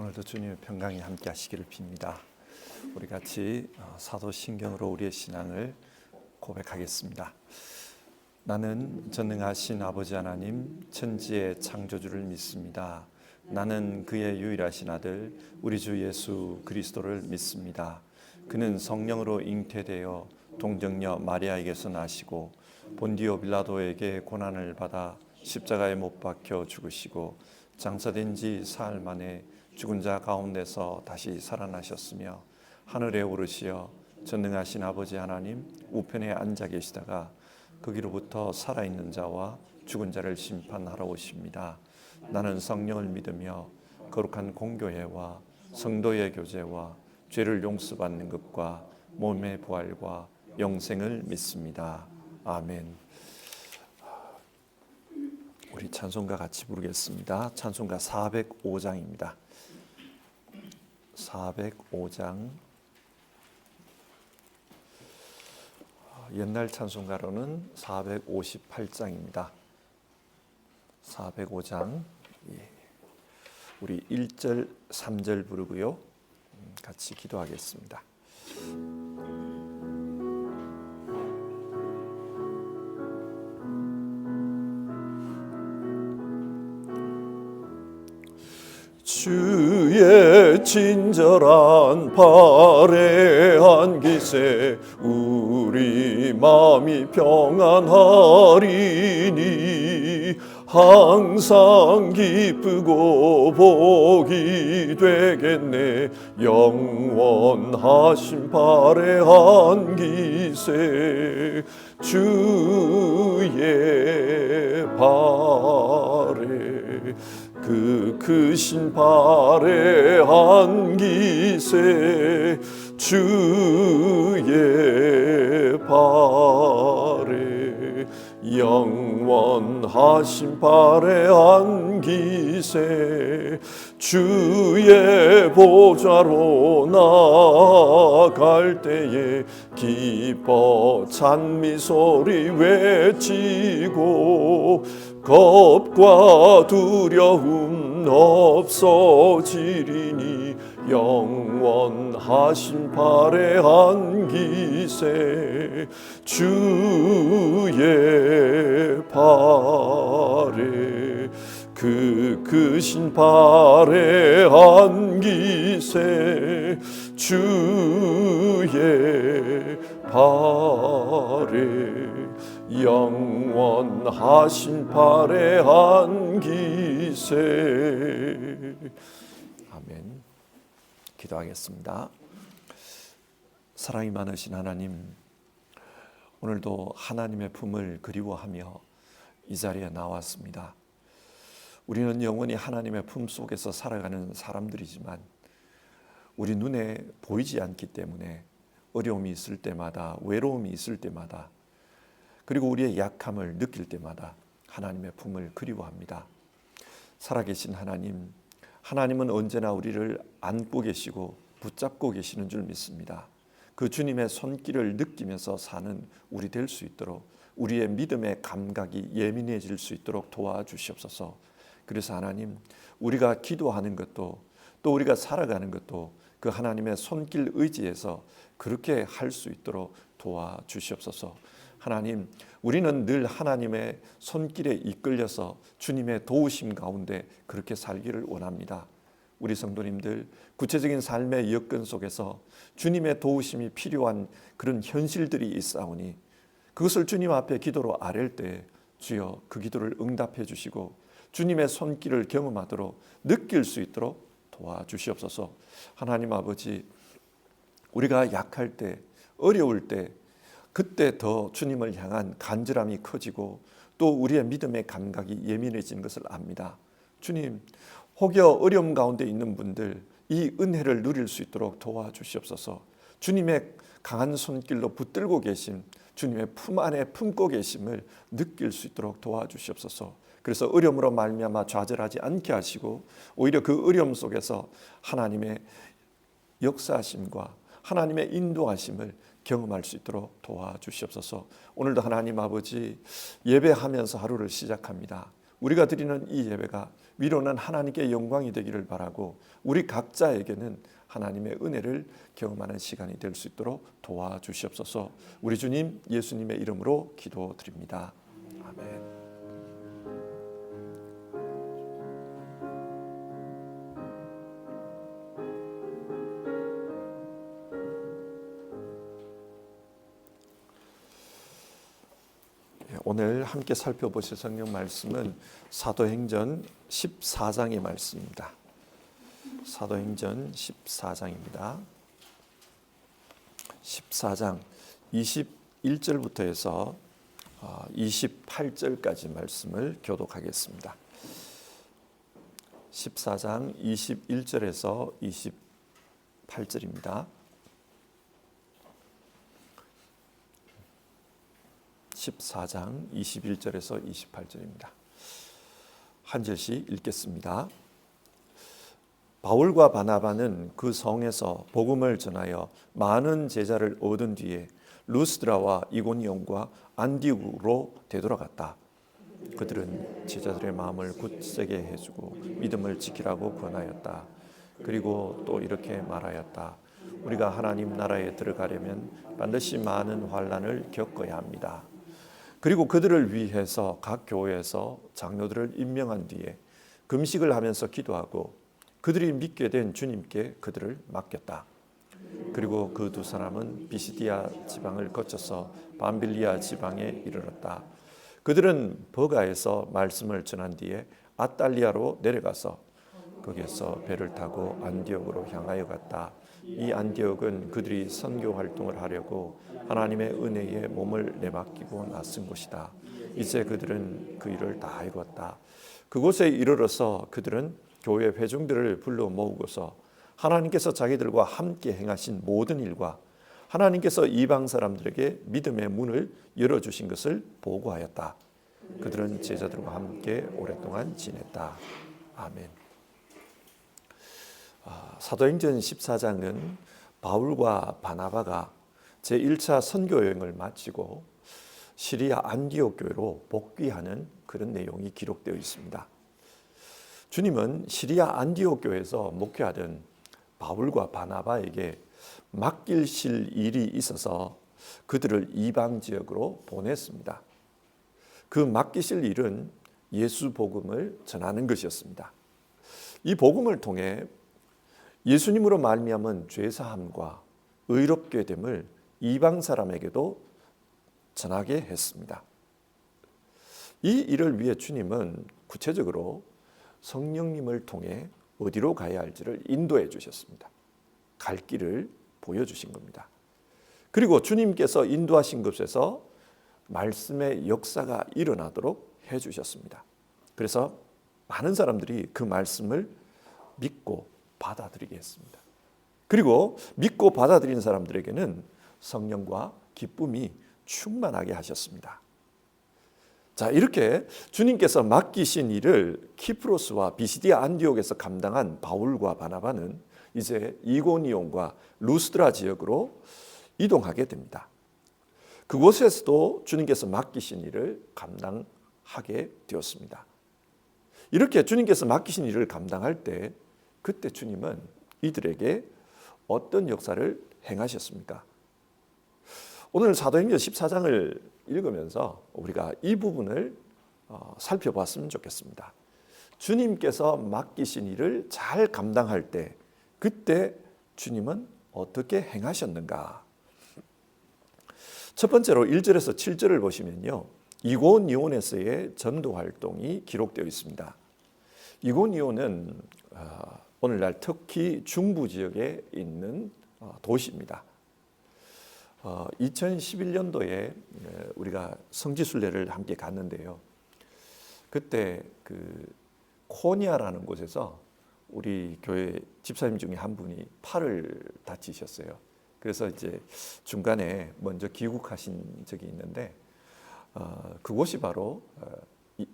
오늘도 주님의 평강이 함께 하시기를 빕니다. 우리 같이 사도신경으로 우리의 신앙을 고백하겠습니다. 나는 전능하신 아버지 하나님 천지의 창조주를 믿습니다. 나는 그의 유일하신 아들 우리 주 예수 그리스도를 믿습니다. 그는 성령으로 잉태되어 동정녀 마리아에게서 나시고 본디오 빌라도에게 고난을 받아 십자가에 못 박혀 죽으시고 장사된 지 사흘 만에 죽은 자 가운데서 다시 살아나셨으며 하늘에 오르시어 전능하신 아버지 하나님 우편에 앉아 계시다가 거기로부터 살아있는 자와 죽은 자를 심판하러 오십니다. 나는 성령을 믿으며 거룩한 공교회와 성도의 교제와 죄를 용서받는 것과 몸의 부활과 영생을 믿습니다. 아멘. 우리 찬송가 같이 부르겠습니다. 찬송가 405장입니다. 405장. 옛날 찬송가로는 458장입니다. 405장. 우리 1절, 3절 부르고요. 같이 기도하겠습니다. 주의 친절한 발의 기세 우리 마음이 평안하리니 항상 기쁘고 복이 되겠네. 영원하신 발의 기세 주의 발에 그 크신 발의 기세 주의 발에 영원하신 발의 기세 주의 보좌로 나아갈 때에 기뻐 찬미 소리 외치고 겁과 두려움 없어지리니 영원하신 발의 기세 주의 발에 그 크신 발의 기세 주의 발에 영원하신 발의 기세. 아멘. 기도하겠습니다. 사랑이 많으신 하나님, 오늘도 하나님의 품을 그리워하며 이 자리에 나왔습니다. 우리는 영원히 하나님의 품 속에서 살아가는 사람들이지만 우리 눈에 보이지 않기 때문에 어려움이 있을 때마다, 외로움이 있을 때마다, 그리고 우리의 약함을 느낄 때마다 하나님의 품을 그리워합니다. 살아계신 하나님, 하나님은 언제나 우리를 안고 계시고 붙잡고 계시는 줄 믿습니다. 그 주님의 손길을 느끼면서 사는 우리 될 수 있도록 우리의 믿음의 감각이 예민해질 수 있도록 도와주시옵소서. 그래서 하나님, 우리가 기도하는 것도 또 우리가 살아가는 것도 그 하나님의 손길 의지에서 그렇게 할 수 있도록 도와주시옵소서. 하나님, 우리는 늘 하나님의 손길에 이끌려서 주님의 도우심 가운데 그렇게 살기를 원합니다. 우리 성도님들 구체적인 삶의 여건 속에서 주님의 도우심이 필요한 그런 현실들이 있사오니 그것을 주님 앞에 기도로 아랠 때 주여 그 기도를 응답해 주시고 주님의 손길을 경험하도록 느낄 수 있도록 도와주시옵소서. 하나님 아버지, 우리가 약할 때, 어려울 때 그때 더 주님을 향한 간절함이 커지고 또 우리의 믿음의 감각이 예민해지는 것을 압니다. 주님, 혹여 어려움 가운데 있는 분들 이 은혜를 누릴 수 있도록 도와주시옵소서. 주님의 강한 손길로 붙들고 계신 주님의 품 안에 품고 계심을 느낄 수 있도록 도와주시옵소서. 그래서 어려움으로 말미암아 좌절하지 않게 하시고 오히려 그 어려움 속에서 하나님의 역사하심과 하나님의 인도하심을 경험할 수 있도록 도와주시옵소서. 오늘도 하나님 아버지 예배하면서 하루를 시작합니다. 우리가 드리는 이 예배가 위로는 하나님께 영광이 되기를 바라고 우리 각자에게는 하나님의 은혜를 경험하는 시간이 될 수 있도록 도와주시옵소서. 우리 주님 예수님의 이름으로 기도드립니다. 아멘. 오늘 함께 살펴보실 성경 말씀은 사도행전 14장의 말씀입니다. 사도행전 14장입니다. 14장 21절부터 해서 28절까지 말씀을 교독하겠습니다. 14장 21절에서 28절입니다. 14장 21절에서 28절입니다. 한 절씩 읽겠습니다. 바울과 바나바는 그 성에서 복음을 전하여 많은 제자를 얻은 뒤에 루스드라와 이고니온과 안디옥으로 되돌아갔다. 그들은 제자들의 마음을 굳세게 해주고 믿음을 지키라고 권하였다. 그리고 또 이렇게 말하였다. 우리가 하나님 나라에 들어가려면 반드시 많은 환난을 겪어야 합니다. 그리고 그들을 위해서 각 교회에서 장로들을 임명한 뒤에 금식을 하면서 기도하고 그들이 믿게 된 주님께 그들을 맡겼다. 그리고 그 두 사람은 비시디아 지방을 거쳐서 밤빌리아 지방에 이르렀다. 그들은 버가에서 말씀을 전한 뒤에 아탈리아로 내려가서 거기에서 배를 타고 안디옥으로 향하여 갔다. 이 안디옥은 그들이 선교 활동을 하려고 하나님의 은혜에 몸을 내맡기고 나선 곳이다. 이제 그들은 그 일을 다 이뤘다. 그곳에 이르러서 그들은 교회 회중들을 불러 모으고서 하나님께서 자기들과 함께 행하신 모든 일과 하나님께서 이방 사람들에게 믿음의 문을 열어주신 것을 보고하였다. 그들은 제자들과 함께 오랫동안 지냈다. 아멘. 사도행전 14장은 바울과 바나바가 제1차 선교 여행을 마치고 시리아 안디옥 교회로 복귀하는 그런 내용이 기록되어 있습니다. 주님은 시리아 안디옥 교회에서 목회하던 바울과 바나바에게 맡기실 일이 있어서 그들을 이방 지역으로 보냈습니다. 그 맡기실 일은 예수 복음을 전하는 것이었습니다. 이 복음을 통해 예수님으로 말미암은 죄사함과 의롭게 됨을 이방 사람에게도 전하게 했습니다. 이 일을 위해 주님은 구체적으로 성령님을 통해 어디로 가야 할지를 인도해 주셨습니다. 갈 길을 보여주신 겁니다. 그리고 주님께서 인도하신 곳에서 말씀의 역사가 일어나도록 해주셨습니다. 그래서 많은 사람들이 그 말씀을 믿고 받아들이게 했습니다. 그리고 믿고 받아들인 사람들에게는 성령과 기쁨이 충만하게 하셨습니다. 자, 이렇게 주님께서 맡기신 일을 키프로스와 비시디아 안디옥에서 감당한 바울과 바나바는 이제 이고니온과 루스드라 지역으로 이동하게 됩니다. 그곳에서도 주님께서 맡기신 일을 감당하게 되었습니다. 이렇게 주님께서 맡기신 일을 감당할 때 그때 주님은 이들에게 어떤 역사를 행하셨습니까? 오늘 사도행전 14장을 읽으면서 우리가 이 부분을 살펴봤으면 좋겠습니다. 주님께서 맡기신 일을 잘 감당할 때 그때 주님은 어떻게 행하셨는가? 첫 번째로 1절에서 7절을 보시면요. 이고니온에서의 전도 활동이 기록되어 있습니다. 이고니온은 오늘날 터키 중부 지역에 있는 도시입니다. 2011년도에 우리가 성지순례를 함께 갔는데요. 그때 그 코니아라는 곳에서 우리 교회 집사님 중에 한 분이 팔을 다치셨어요. 그래서 이제 중간에 먼저 귀국하신 적이 있는데 그곳이 바로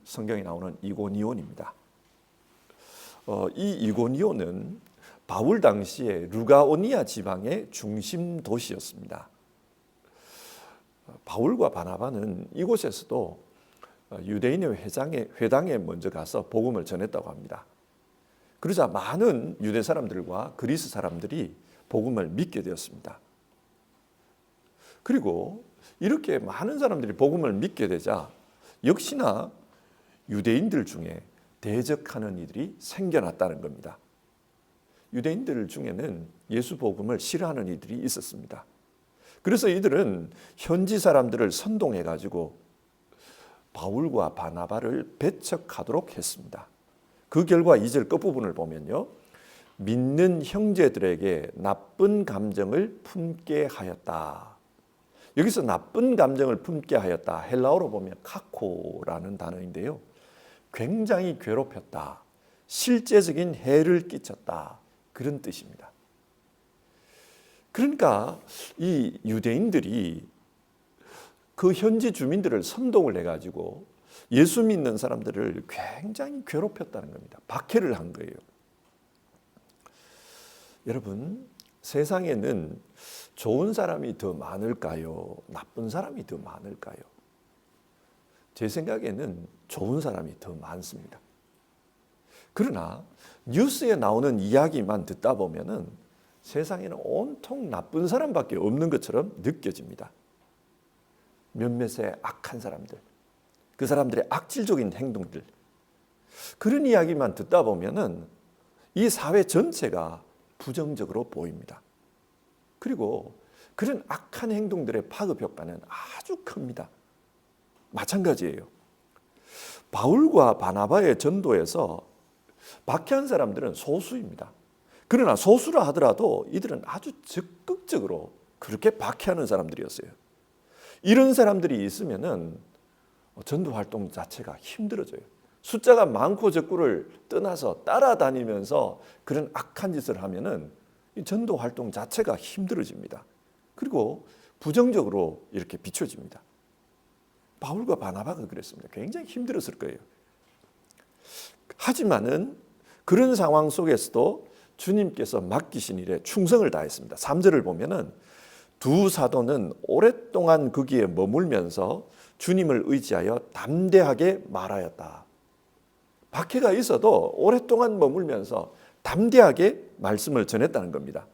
성경에 나오는 이고니온입니다. 이 이고니온은 바울 당시에 루가오니아 지방의 중심 도시였습니다. 바울과 바나바는 이곳에서도 유대인의 회당에 먼저 가서 복음을 전했다고 합니다. 그러자 많은 유대 사람들과 그리스 사람들이 복음을 믿게 되었습니다. 그리고 이렇게 많은 사람들이 복음을 믿게 되자 역시나 유대인들 중에 대적하는 이들이 생겨났다는 겁니다. 유대인들 중에는 예수 복음을 싫어하는 이들이 있었습니다. 그래서 이들은 현지 사람들을 선동해 가지고 바울과 바나바를 배척하도록 했습니다. 그 결과 2절 끝부분을 보면요, 믿는 형제들에게 나쁜 감정을 품게 하였다. 여기서 나쁜 감정을 품게 하였다, 헬라어로 보면 카코라는 단어인데요, 굉장히 괴롭혔다, 실제적인 해를 끼쳤다, 그런 뜻입니다. 그러니까 이 유대인들이 그 현지 주민들을 선동을 해가지고 예수 믿는 사람들을 굉장히 괴롭혔다는 겁니다. 박해를 한 거예요. 여러분, 세상에는 좋은 사람이 더 많을까요? 나쁜 사람이 더 많을까요? 제 생각에는 좋은 사람이 더 많습니다. 그러나 뉴스에 나오는 이야기만 듣다 보면은 세상에는 온통 나쁜 사람밖에 없는 것처럼 느껴집니다. 몇몇의 악한 사람들, 그 사람들의 악질적인 행동들, 그런 이야기만 듣다 보면은 이 사회 전체가 부정적으로 보입니다. 그리고 그런 악한 행동들의 파급 효과는 아주 큽니다. 마찬가지예요. 바울과 바나바의 전도에서 박해한 사람들은 소수입니다. 그러나 소수라 하더라도 이들은 아주 적극적으로 그렇게 박해하는 사람들이었어요. 이런 사람들이 있으면은 전도 활동 자체가 힘들어져요. 숫자가 많고 적고를 떠나서 따라다니면서 그런 악한 짓을 하면은 이 전도 활동 자체가 힘들어집니다. 그리고 부정적으로 이렇게 비춰집니다. 바울과 바나바가 그랬습니다. 굉장히 힘들었을 거예요. 하지만은 그런 상황 속에서도 주님께서 맡기신 일에 충성을 다했습니다. 3절을 보면은 두 사도는 오랫동안 거기에 머물면서 주님을 의지하여 담대하게 말하였다. 박해가 있어도 오랫동안 머물면서 담대하게 말씀을 전했다는 겁니다.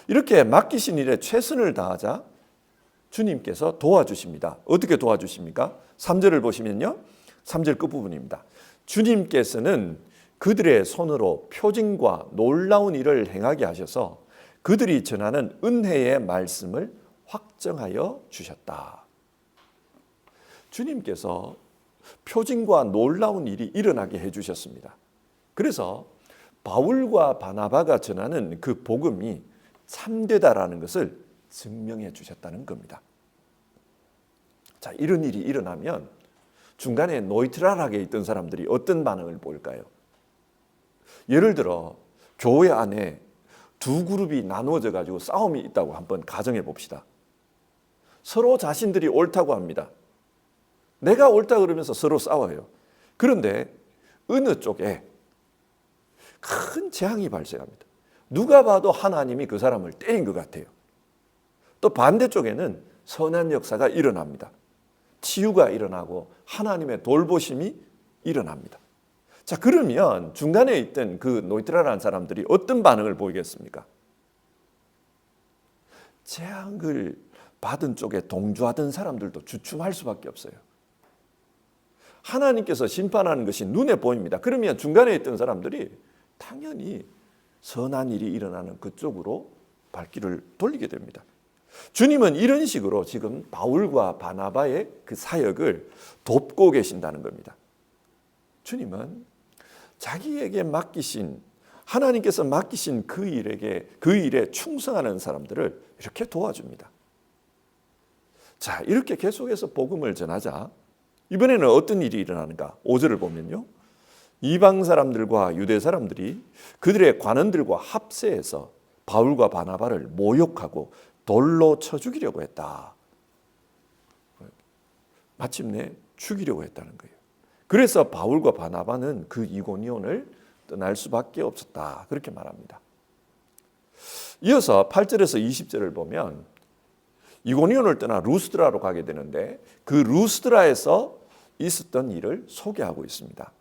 이렇게 맡기신 일에 최선을 다하자 주님께서 도와주십니다. 어떻게 도와주십니까? 3절을 보시면요, 3절 끝부분입니다. 주님께서는 그들의 손으로 표징과 놀라운 일을 행하게 하셔서 그들이 전하는 은혜의 말씀을 확정하여 주셨다. 주님께서 표징과 놀라운 일이 일어나게 해주셨습니다. 그래서 바울과 바나바가 전하는 그 복음이 참되다라는 것을 증명해 주셨다는 겁니다. 자, 이런 일이 일어나면 중간에 노이트랄하게 있던 사람들이 어떤 반응을 보일까요? 예를 들어 교회 안에 두 그룹이 나누어져 가지고 싸움이 있다고 한번 가정해 봅시다. 서로 자신들이 옳다고 합니다. 내가 옳다 그러면서 서로 싸워요. 그런데 어느 쪽에 큰 재앙이 발생합니다. 누가 봐도 하나님이 그 사람을 때린 것 같아요. 또 반대쪽에는 선한 역사가 일어납니다. 치유가 일어나고 하나님의 돌보심이 일어납니다. 자, 그러면 중간에 있던 그 노이트라라는 사람들이 어떤 반응을 보이겠습니까? 재앙을 받은 쪽에 동조하던 사람들도 주춤할 수밖에 없어요. 하나님께서 심판하는 것이 눈에 보입니다. 그러면 중간에 있던 사람들이 당연히 선한 일이 일어나는 그쪽으로 발길을 돌리게 됩니다. 주님은 이런 식으로 지금 바울과 바나바의 그 사역을 돕고 계신다는 겁니다. 주님은 자기에게 맡기신, 하나님께서 맡기신 그 일에 충성하는 사람들을 이렇게 도와줍니다. 자, 이렇게 계속해서 복음을 전하자 이번에는 어떤 일이 일어나는가? 5절을 보면요, 이방 사람들과 유대 사람들이 그들의 관원들과 합세해서 바울과 바나바를 모욕하고 돌로 쳐 죽이려고 했다. 마침내 죽이려고 했다는 거예요. 그래서 바울과 바나바는 그 이고니온을 떠날 수밖에 없었다, 그렇게 말합니다. 이어서 8절에서 20절을 보면 이고니온을 떠나 루스드라로 가게 되는데 그 루스드라에서 있었던 일을 소개하고 있습니다.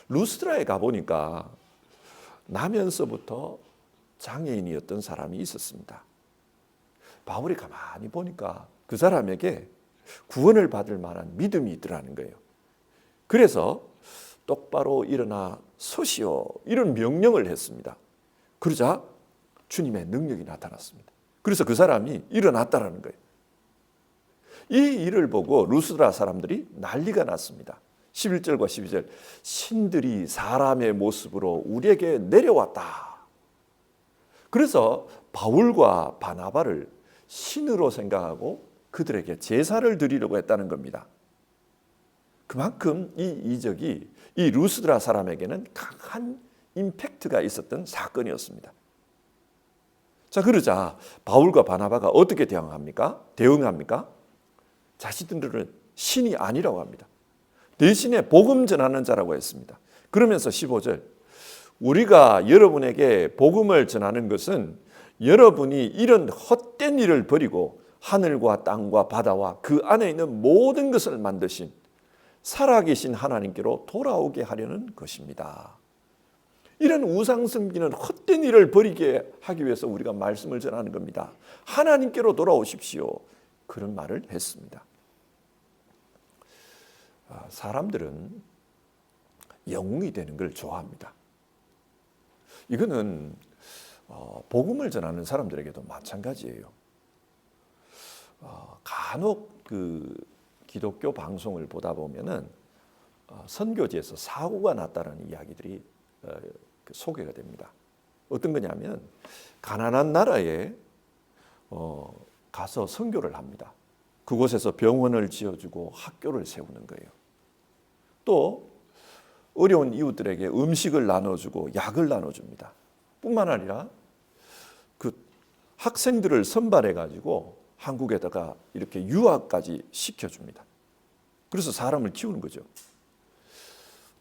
루스드라에 가보니까 나면서부터 장애인이었던 사람이 있었습니다. 바울이 가만히 보니까 그 사람에게 구원을 받을 만한 믿음이 있더라는 거예요. 그래서 똑바로 일어나 서시오 이런 명령을 했습니다. 그러자 주님의 능력이 나타났습니다. 그래서 그 사람이 일어났다라는 거예요. 이 일을 보고 루스드라 사람들이 난리가 났습니다. 11절과 12절 신들이 사람의 모습으로 우리에게 내려왔다. 그래서 바울과 바나바를 신으로 생각하고 그들에게 제사를 드리려고 했다는 겁니다. 그만큼 이 이적이 이 루스드라 사람에게는 강한 임팩트가 있었던 사건이었습니다. 자, 그러자 바울과 바나바가 어떻게 대응합니까? 자신들은 신이 아니라고 합니다. 대신에 복음 전하는 자라고 했습니다. 그러면서 15절 우리가 여러분에게 복음을 전하는 것은 여러분이 이런 헛된 일을 버리고 하늘과 땅과 바다와 그 안에 있는 모든 것을 만드신 살아계신 하나님께로 돌아오게 하려는 것입니다. 이런 우상 섬기는 헛된 일을 버리게 하기 위해서 우리가 말씀을 전하는 겁니다. 하나님께로 돌아오십시오. 그런 말을 했습니다. 사람들은 영웅이 되는 걸 좋아합니다. 이거는 복음을 전하는 사람들에게도 마찬가지예요. 간혹 그 기독교 방송을 보다 보면은 선교지에서 사고가 났다는 이야기들이 소개가 됩니다. 어떤 거냐면 가난한 나라에 가서 선교를 합니다. 그곳에서 병원을 지어주고 학교를 세우는 거예요. 또 어려운 이웃들에게 음식을 나눠주고 약을 나눠줍니다. 뿐만 아니라 그 학생들을 선발해가지고 한국에다가 이렇게 유학까지 시켜줍니다. 그래서 사람을 키우는 거죠.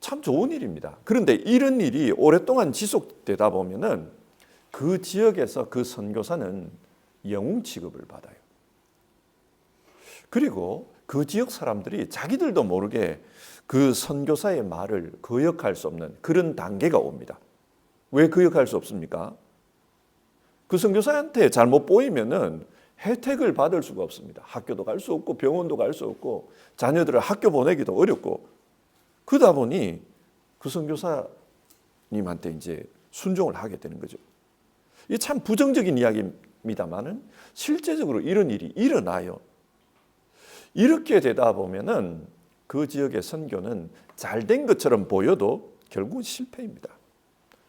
참 좋은 일입니다. 그런데 이런 일이 오랫동안 지속되다 보면은 그 지역에서 그 선교사는 영웅 취급을 받아요. 그리고 그 지역 사람들이 자기들도 모르게 그 선교사의 말을 거역할 수 없는 그런 단계가 옵니다. 왜 거역할 수 없습니까? 그 선교사한테 잘못 보이면은 혜택을 받을 수가 없습니다. 학교도 갈 수 없고 병원도 갈 수 없고 자녀들을 학교 보내기도 어렵고 그러다 보니 그 선교사님한테 이제 순종을 하게 되는 거죠. 이게 참 부정적인 이야기입니다만은 실제적으로 이런 일이 일어나요. 이렇게 되다 보면은 그 지역의 선교는 잘된 것처럼 보여도 결국은 실패입니다.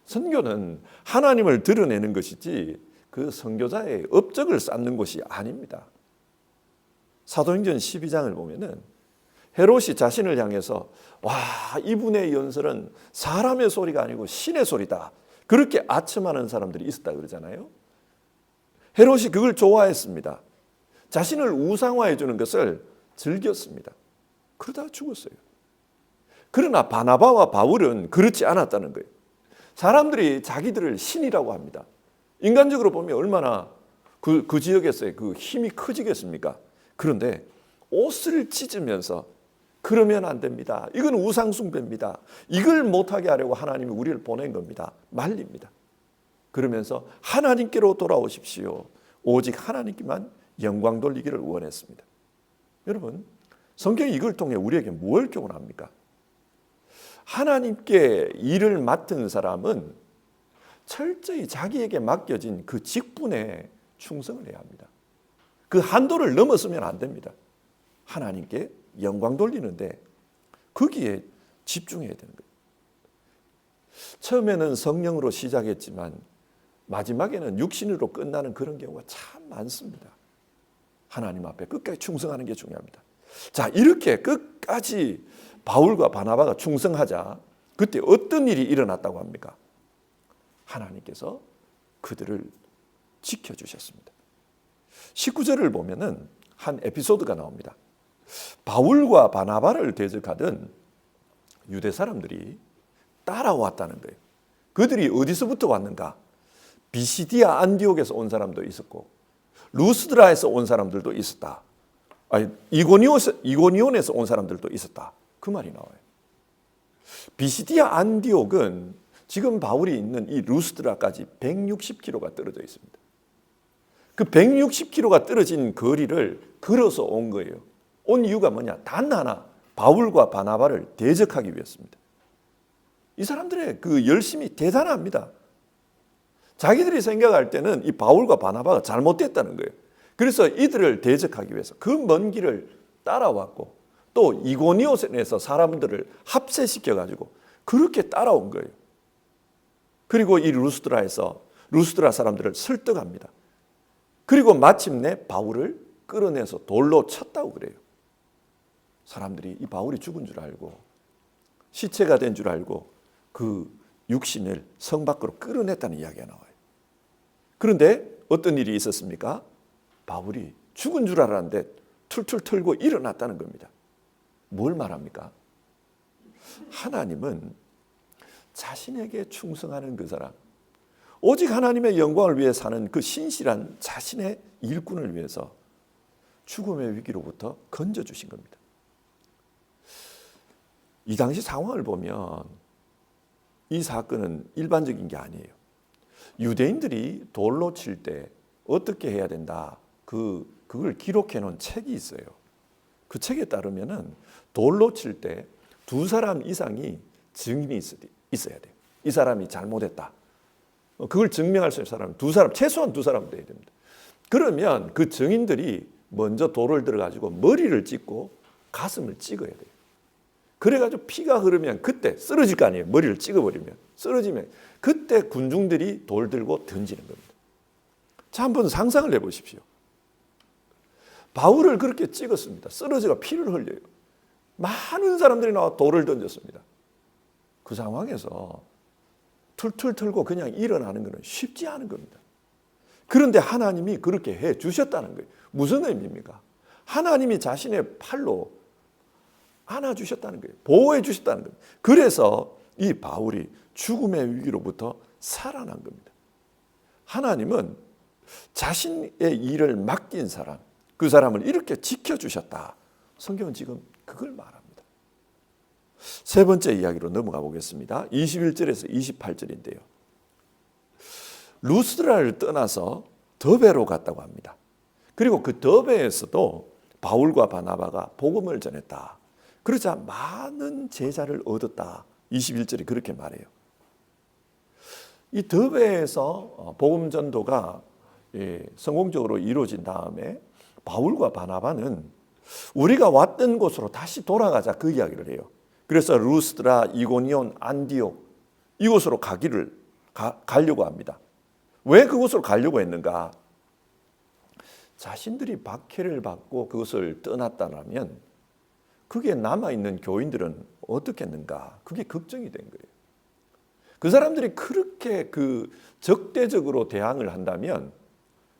선교는 하나님을 드러내는 것이지 그 선교자의 업적을 쌓는 것이 아닙니다. 사도행전 12장을 보면은 헤롯이 자신을 향해서 와, 이분의 연설은 사람의 소리가 아니고 신의 소리다. 그렇게 아첨하는 사람들이 있었다 그러잖아요. 헤롯이 그걸 좋아했습니다. 자신을 우상화해 주는 것을 즐겼습니다. 그러다가 죽었어요. 그러나 바나바와 바울은 그렇지 않았다는 거예요. 사람들이 자기들을 신이라고 합니다. 인간적으로 보면 얼마나 그 지역에서의 그 힘이 커지겠습니까? 그런데 옷을 찢으면서 그러면 안 됩니다. 이건 우상 숭배입니다. 이걸 못하게 하려고 하나님이 우리를 보낸 겁니다. 말립니다. 그러면서 하나님께로 돌아오십시오. 오직 하나님께만 영광 돌리기를 원했습니다. 여러분, 성경이 이걸 통해 우리에게 뭘 교훈합니까? 하나님께 일을 맡은 사람은 철저히 자기에게 맡겨진 그 직분에 충성을 해야 합니다. 그 한도를 넘어서면 안 됩니다. 하나님께 영광 돌리는데 거기에 집중해야 되는 거예요. 처음에는 성령으로 시작했지만 마지막에는 육신으로 끝나는 그런 경우가 참 많습니다. 하나님 앞에 끝까지 충성하는 게 중요합니다. 자, 이렇게 끝까지 바울과 바나바가 충성하자 그때 어떤 일이 일어났다고 합니까? 하나님께서 그들을 지켜주셨습니다. 19절을 보면은 한 에피소드가 나옵니다. 바울과 바나바를 대적하던 유대 사람들이 따라왔다는 거예요. 그들이 어디서부터 왔는가? 비시디아 안디옥에서 온 사람도 있었고 루스드라에서 온 사람들도 있었다. 이고니온에서 온 사람들도 있었다. 그 말이 나와요. 비시디아 안디옥은 지금 바울이 있는 이 루스드라까지 160km가 떨어져 있습니다. 그 160km가 떨어진 거리를 걸어서 온 거예요. 온 이유가 뭐냐? 단 하나, 바울과 바나바를 대적하기 위해서입니다. 이 사람들의 그 열심이 대단합니다. 자기들이 생각할 때는 이 바울과 바나바가 잘못됐다는 거예요. 그래서 이들을 대적하기 위해서 그 먼 길을 따라왔고 또 이고니온에서 사람들을 합세시켜가지고 그렇게 따라온 거예요. 그리고 이 루스드라 사람들을 설득합니다. 그리고 마침내 바울을 끌어내서 돌로 쳤다고 그래요. 사람들이 이 바울이 죽은 줄 알고 시체가 된 줄 알고 그 육신을 성 밖으로 끌어냈다는 이야기가 나와요. 그런데 어떤 일이 있었습니까? 바울이 죽은 줄 알았는데 툴툴 털고 일어났다는 겁니다. 뭘 말합니까? 하나님은 자신에게 충성하는 그 사람, 오직 하나님의 영광을 위해 사는 그 신실한 자신의 일꾼을 위해서 죽음의 위기로부터 건져주신 겁니다. 이 당시 상황을 보면 이 사건은 일반적인 게 아니에요. 유대인들이 돌로 칠 때 어떻게 해야 된다, 그걸 기록해 놓은 책이 있어요. 그 책에 따르면은 돌로 칠 때 2사람 이상이 증인이 있어야 돼요. 이 사람이 잘못했다. 그걸 증명할 수 있는 사람은 2사람, 최소한 2사람 돼야 됩니다. 그러면 그 증인들이 먼저 돌을 들어가지고 머리를 찍고 가슴을 찍어야 돼요. 그래가지고 피가 흐르면 그때 쓰러질 거 아니에요. 머리를 찍어버리면. 쓰러지면 그때 군중들이 돌 들고 던지는 겁니다. 자, 한번 상상을 해보십시오. 바울을 그렇게 찍었습니다. 쓰러져가 피를 흘려요. 많은 사람들이 나와 돌을 던졌습니다. 그 상황에서 툴툴 털고 그냥 일어나는 것은 쉽지 않은 겁니다. 그런데 하나님이 그렇게 해 주셨다는 거예요. 무슨 의미입니까? 하나님이 자신의 팔로 안아주셨다는 거예요. 보호해 주셨다는 거예요. 그래서 이 바울이 죽음의 위기로부터 살아난 겁니다. 하나님은 자신의 일을 맡긴 사람, 그 사람을 이렇게 지켜주셨다. 성경은 지금 그걸 말합니다. 세 번째 이야기로 넘어가 보겠습니다. 21절에서 28절인데요. 루스드라를 떠나서 더베로 갔다고 합니다. 그리고 그 더베에서도 바울과 바나바가 복음을 전했다. 그러자 많은 제자를 얻었다. 21절이 그렇게 말해요. 이 더베에서 복음 전도가 성공적으로 이루어진 다음에 바울과 바나바는 우리가 왔던 곳으로 다시 돌아가자, 그 이야기를 해요. 그래서 루스드라, 이고니온, 안디옥 이곳으로 가려고 합니다. 왜 그곳으로 가려고 했는가? 자신들이 박해를 받고 그것을 떠났다면 그게 남아있는 교인들은 어떻겠는가? 그게 걱정이 된 거예요. 그 사람들이 그렇게 적대적으로 대항을 한다면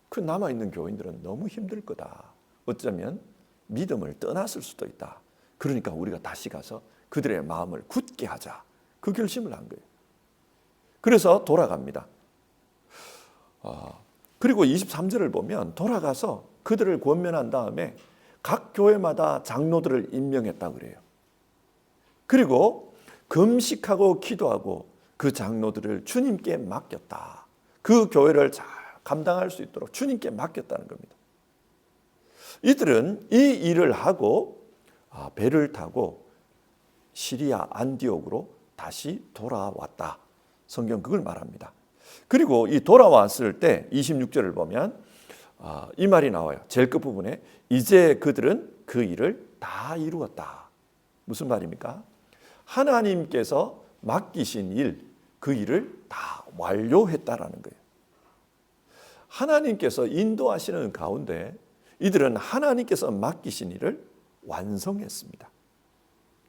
그 남아있는 교인들은 너무 힘들 거다. 어쩌면 믿음을 떠났을 수도 있다. 그러니까 우리가 다시 가서 그들의 마음을 굳게 하자. 그 결심을 한 거예요. 그래서 돌아갑니다. 그리고 23절을 보면 돌아가서 그들을 권면한 다음에 각 교회마다 장로들을 임명했다고 그래요. 그리고 금식하고 기도하고 그 장로들을 주님께 맡겼다. 그 교회를 잘 감당할 수 있도록 주님께 맡겼다는 겁니다. 이들은 이 일을 하고 배를 타고 시리아 안디옥으로 다시 돌아왔다. 성경 그걸 말합니다. 그리고 이 돌아왔을 때 26절을 보면 이 말이 나와요. 제일 끝부분에 이제 그들은 그 일을 다 이루었다. 무슨 말입니까? 하나님께서 맡기신 일, 그 일을 다 완료했다라는 거예요. 하나님께서 인도하시는 가운데 이들은 하나님께서 맡기신 일을 완성했습니다.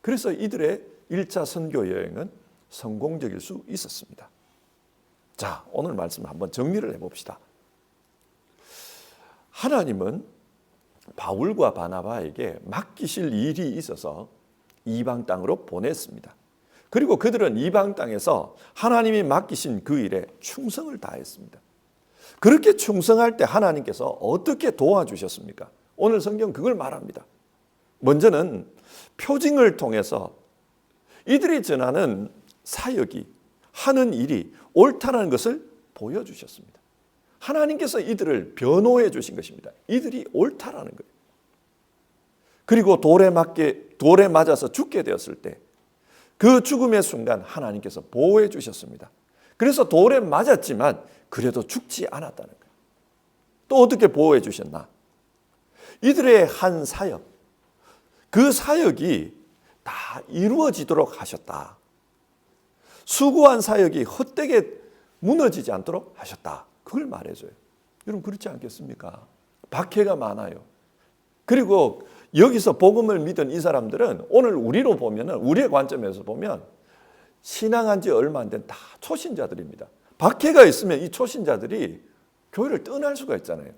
그래서 이들의 1차 선교 여행은 성공적일 수 있었습니다. 자, 오늘 말씀 한번 정리를 해봅시다. 하나님은 바울과 바나바에게 맡기실 일이 있어서 이방 땅으로 보냈습니다. 그리고 그들은 이방 땅에서 하나님이 맡기신 그 일에 충성을 다했습니다. 그렇게 충성할 때 하나님께서 어떻게 도와주셨습니까? 오늘 성경 그걸 말합니다. 먼저는 표징을 통해서 이들이 전하는 사역이, 하는 일이 옳다는 것을 보여주셨습니다. 하나님께서 이들을 변호해 주신 것입니다. 이들이 옳다라는 거예요. 그리고 돌에 맞아서 죽게 되었을 때 그 죽음의 순간 하나님께서 보호해 주셨습니다. 그래서 돌에 맞았지만 그래도 죽지 않았다는 거예요. 또 어떻게 보호해 주셨나? 이들의 한 사역, 그 사역이 다 이루어지도록 하셨다. 수고한 사역이 헛되게 무너지지 않도록 하셨다. 그걸 말해줘요. 여러분 그렇지 않겠습니까? 박해가 많아요. 그리고 여기서 복음을 믿은 이 사람들은 오늘 우리로 보면, 우리의 관점에서 보면 신앙한 지 얼마 안 된 다 초신자들입니다. 박해가 있으면 이 초신자들이 교회를 떠날 수가 있잖아요.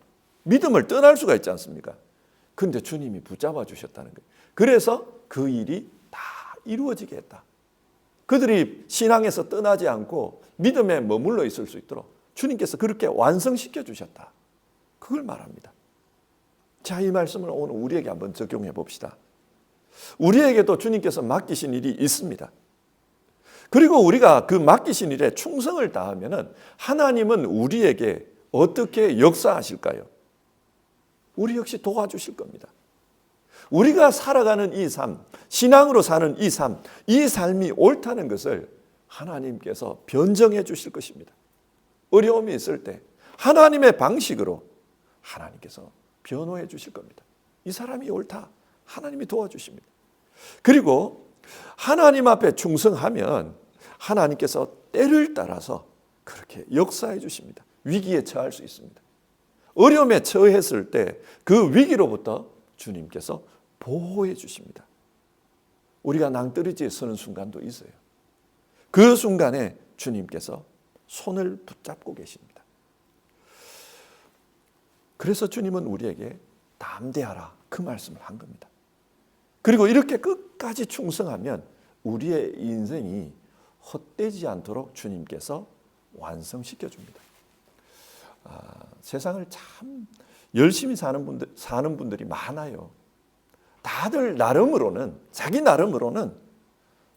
믿음을 떠날 수가 있지 않습니까? 그런데 주님이 붙잡아 주셨다는 거예요. 그래서 그 일이 다 이루어지게 했다. 그들이 신앙에서 떠나지 않고 믿음에 머물러 있을 수 있도록 주님께서 그렇게 완성시켜 주셨다. 그걸 말합니다. 자, 이 말씀을 오늘 우리에게 한번 적용해 봅시다. 우리에게도 주님께서 맡기신 일이 있습니다. 그리고 우리가 그 맡기신 일에 충성을 다하면 하나님은 우리에게 어떻게 역사하실까요? 우리 역시 도와주실 겁니다. 우리가 살아가는 이 삶, 신앙으로 사는 이 삶, 이 삶이 옳다는 것을 하나님께서 변정해 주실 것입니다. 어려움이 있을 때 하나님의 방식으로 하나님께서 변호해 주실 겁니다. 이 사람이 옳다. 하나님이 도와주십니다. 그리고 하나님 앞에 충성하면 하나님께서 때를 따라서 그렇게 역사해 주십니다. 위기에 처할 수 있습니다. 어려움에 처했을 때 그 위기로부터 주님께서 보호해 주십니다. 우리가 낭떠러지에 서는 순간도 있어요. 그 순간에 주님께서 손을 붙잡고 계십니다. 그래서 주님은 우리에게 담대하라 그 말씀을 한 겁니다. 그리고 이렇게 끝까지 충성하면 우리의 인생이 헛되지 않도록 주님께서 완성시켜 줍니다. 세상을 참 열심히 사는 분들이 많아요. 다들 나름으로는, 자기 나름으로는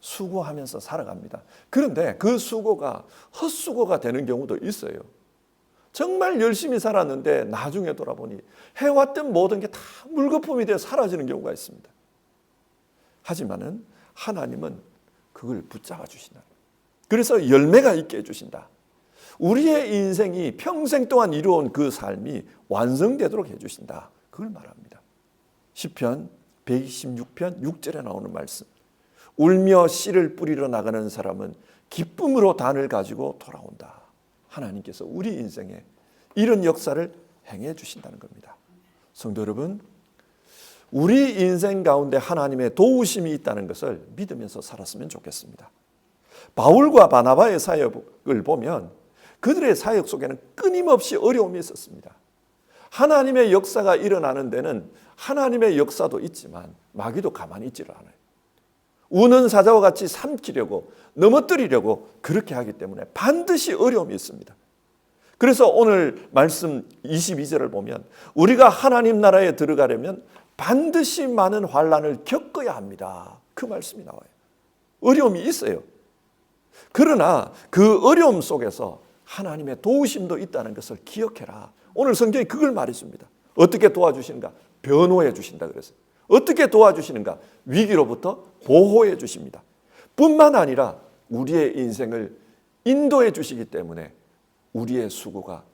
수고하면서 살아갑니다. 그런데 그 수고가 헛수고가 되는 경우도 있어요. 정말 열심히 살았는데 나중에 돌아보니 해왔던 모든 게 다 물거품이 되어 사라지는 경우가 있습니다. 하지만은 하나님은 그걸 붙잡아 주신다. 그래서 열매가 있게 해주신다. 우리의 인생이 평생 동안 이루어온 그 삶이 완성되도록 해주신다. 그걸 말합니다. 시편 126편 6절에 나오는 말씀. 울며 씨를 뿌리러 나가는 사람은 기쁨으로 단을 가지고 돌아온다. 하나님께서 우리 인생에 이런 역사를 행해 주신다는 겁니다. 성도 여러분, 우리 인생 가운데 하나님의 도우심이 있다는 것을 믿으면서 살았으면 좋겠습니다. 바울과 바나바의 사역을 보면 그들의 사역 속에는 끊임없이 어려움이 있었습니다. 하나님의 역사가 일어나는 데는 하나님의 역사도 있지만 마귀도 가만히 있지를 않아요. 우는 사자와 같이 삼키려고 넘어뜨리려고 그렇게 하기 때문에 반드시 어려움이 있습니다. 그래서 오늘 말씀 22절을 보면 우리가 하나님 나라에 들어가려면 반드시 많은 환난을 겪어야 합니다. 그 말씀이 나와요. 어려움이 있어요. 그러나 그 어려움 속에서 하나님의 도우심도 있다는 것을 기억해라. 오늘 성경이 그걸 말해줍니다. 어떻게 도와주시는가? 변호해 주신다 그래서. 어떻게 도와주시는가? 위기로부터 보호해 주십니다. 뿐만 아니라 우리의 인생을 인도해 주시기 때문에 우리의 수고가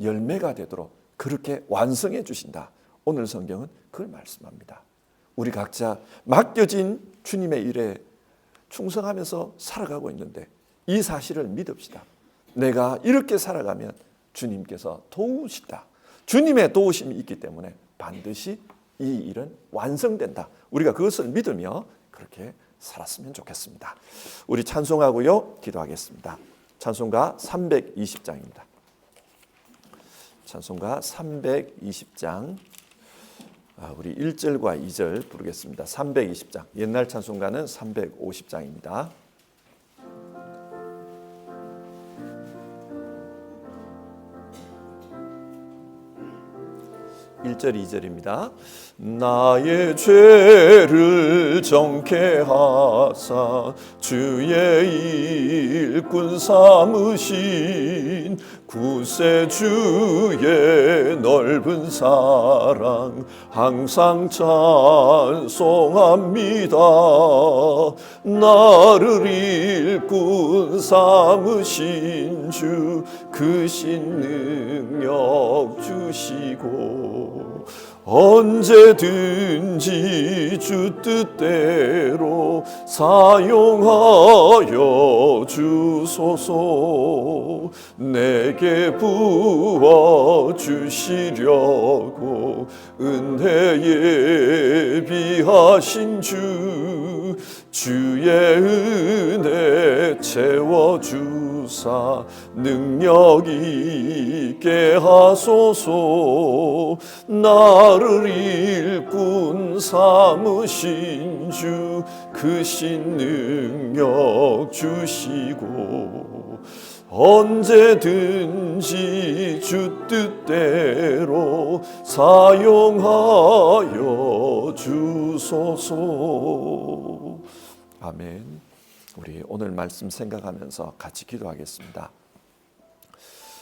열매가 되도록 그렇게 완성해 주신다. 오늘 성경은 그걸 말씀합니다. 우리 각자 맡겨진 주님의 일에 충성하면서 살아가고 있는데 이 사실을 믿읍시다. 내가 이렇게 살아가면 주님께서 도우시다. 주님의 도우심이 있기 때문에 반드시 이 일은 완성된다. 우리가 그것을 믿으며 그렇게 살았으면 좋겠습니다. 우리 찬송하고요. 기도하겠습니다. 찬송가 320장입니다. 찬송가 320장 우리 1절과 2절 부르겠습니다. 320장. 옛날 찬송가는 350장입니다. 1절 2절입니다. 나의 죄를 정케 하사 주의 일꾼 삼으신 구세주의 넓은 사랑 항상 찬송합니다. 나를 일꾼 삼으신 주 크신 능력 주시고 언제든지 주 뜻대로 사용하여 주소서. 내게 부어 주시려고 은혜 예비하신 주 주의 은혜 채워주사 능력 있게 하소서. 나를 일꾼 삼으신 주 크신 능력 주시고 언제든지 주 뜻대로 사용하여 주소서. 아멘. 우리 오늘 말씀 생각하면서 같이 기도하겠습니다.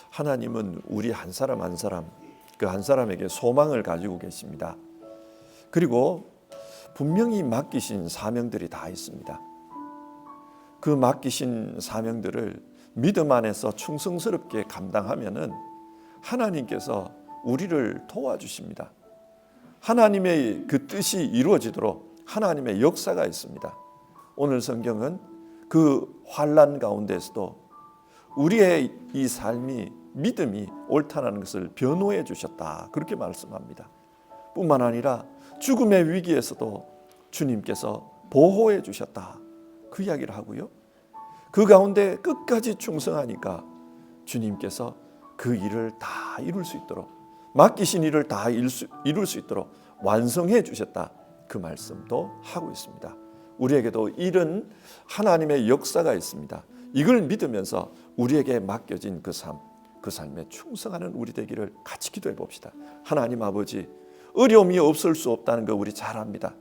하나님은 우리 한 사람 한 사람 그 한 사람에게 소망을 가지고 계십니다. 그리고 분명히 맡기신 사명들이 다 있습니다. 그 맡기신 사명들을 믿음 안에서 충성스럽게 감당하면은 하나님께서 우리를 도와주십니다. 하나님의 그 뜻이 이루어지도록 하나님의 역사가 있습니다. 오늘 성경은 그 환난 가운데서도 우리의 이 삶이 믿음이 옳다는 것을 변호해 주셨다, 그렇게 말씀합니다. 뿐만 아니라 죽음의 위기에서도 주님께서 보호해 주셨다, 그 이야기를 하고요. 그 가운데 끝까지 충성하니까 주님께서 그 일을 다 이룰 수 있도록, 맡기신 일을 다 이룰 수 있도록 완성해 주셨다, 그 말씀도 하고 있습니다. 우리에게도 이런 하나님의 역사가 있습니다. 이걸 믿으면서 우리에게 맡겨진 그 삶에 충성하는 우리 되기를 같이 기도해 봅시다. 하나님 아버지, 어려움이 없을 수 없다는 거 우리 잘 압니다.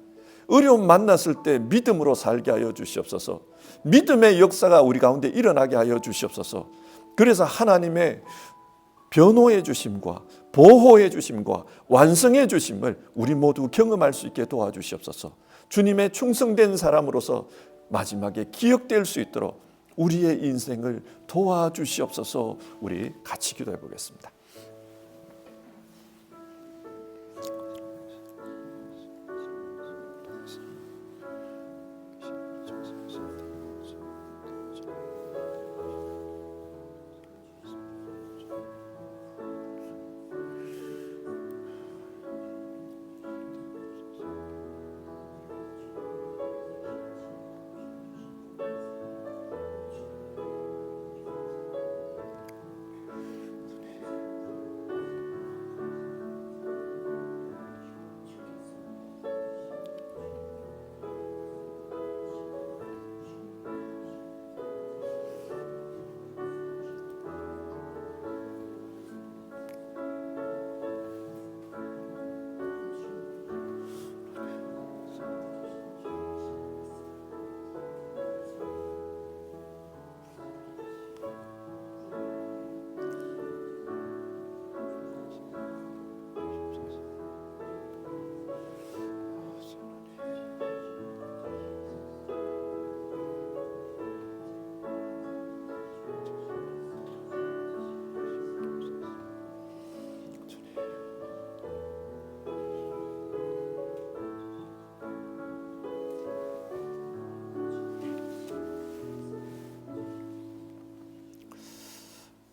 어려움 만났을 때 믿음으로 살게 하여 주시옵소서. 믿음의 역사가 우리 가운데 일어나게 하여 주시옵소서. 그래서 하나님의 변호해 주심과 보호해 주심과 완성해 주심을 우리 모두 경험할 수 있게 도와주시옵소서. 주님의 충성된 사람으로서 마지막에 기억될 수 있도록 우리의 인생을 도와주시옵소서. 우리 같이 기도해 보겠습니다.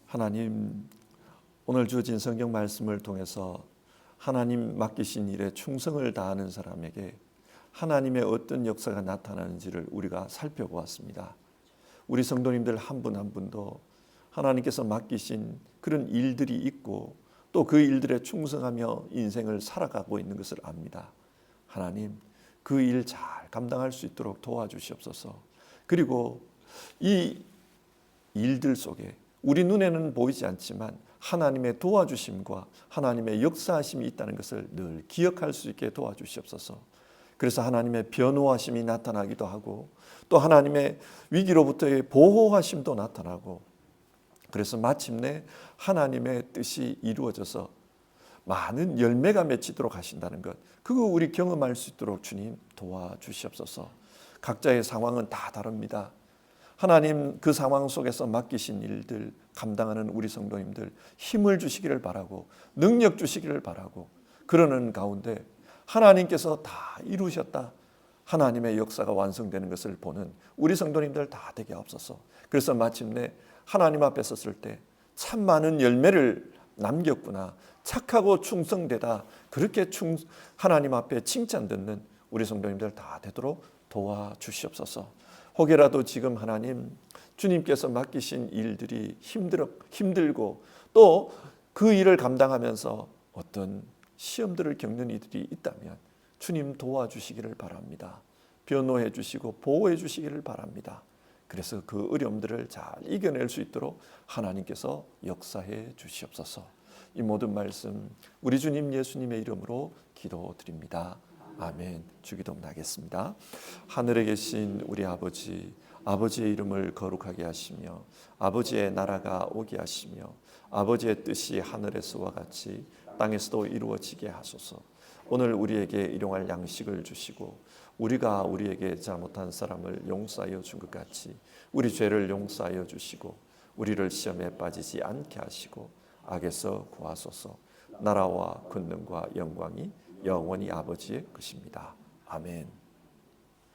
하나님, 오늘 주어진 성경 말씀을 통해서 하나님 맡기신 일에 충성을 다하는 사람에게 하나님의 어떤 역사가 나타나는지를 우리가 살펴보았습니다. 우리 성도님들 한 분 한 분도 하나님께서 맡기신 그런 일들이 있고 또 그 일들에 충성하며 인생을 살아가고 있는 것을 압니다. 하나님, 그 일 잘 감당할 수 있도록 도와주시옵소서. 그리고 이 일들 속에 우리 눈에는 보이지 않지만 하나님의 도와주심과 하나님의 역사하심이 있다는 것을 늘 기억할 수 있게 도와주시옵소서. 그래서 하나님의 변호하심이 나타나기도 하고 또 하나님의 위기로부터의 보호하심도 나타나고, 그래서 마침내 하나님의 뜻이 이루어져서 많은 열매가 맺히도록 하신다는 것, 그거 우리 경험할 수 있도록 주님 도와주시옵소서. 각자의 상황은 다 다릅니다. 하나님 그 상황 속에서 맡기신 일들 감당하는 우리 성도님들 힘을 주시기를 바라고 능력 주시기를 바라고, 그러는 가운데 하나님께서 다 이루셨다, 하나님의 역사가 완성되는 것을 보는 우리 성도님들 다 되게 하옵소서. 그래서 마침내 하나님 앞에 섰을 때 참 많은 열매를 남겼구나, 착하고 충성되다, 그렇게 하나님 앞에 칭찬 듣는 우리 성도님들 다 되도록 도와주시옵소서. 혹여라도 지금 하나님 주님께서 맡기신 일들이 힘들고 또 그 일을 감당하면서 어떤 시험들을 겪는 이들이 있다면 주님 도와주시기를 바랍니다. 변호해 주시고 보호해 주시기를 바랍니다. 그래서 그 어려움들을 잘 이겨낼 수 있도록 하나님께서 역사해 주시옵소서. 이 모든 말씀 우리 주님 예수님의 이름으로 기도드립니다. 아멘. 주기도문 하겠습니다. 하늘에 계신 우리 아버지, 아버지의 이름을 거룩하게 하시며 아버지의 나라가 오게 하시며 아버지의 뜻이 하늘에서와 같이 땅에서도 이루어지게 하소서. 오늘 우리에게 일용할 양식을 주시고 우리가 우리에게 잘못한 사람을 용서하여 준 것 같이 우리 죄를 용서하여 주시고 우리를 시험에 빠지지 않게 하시고 악에서 구하소서. 나라와 권능과 영광이 영원히 아버지의 것입니다. 아멘.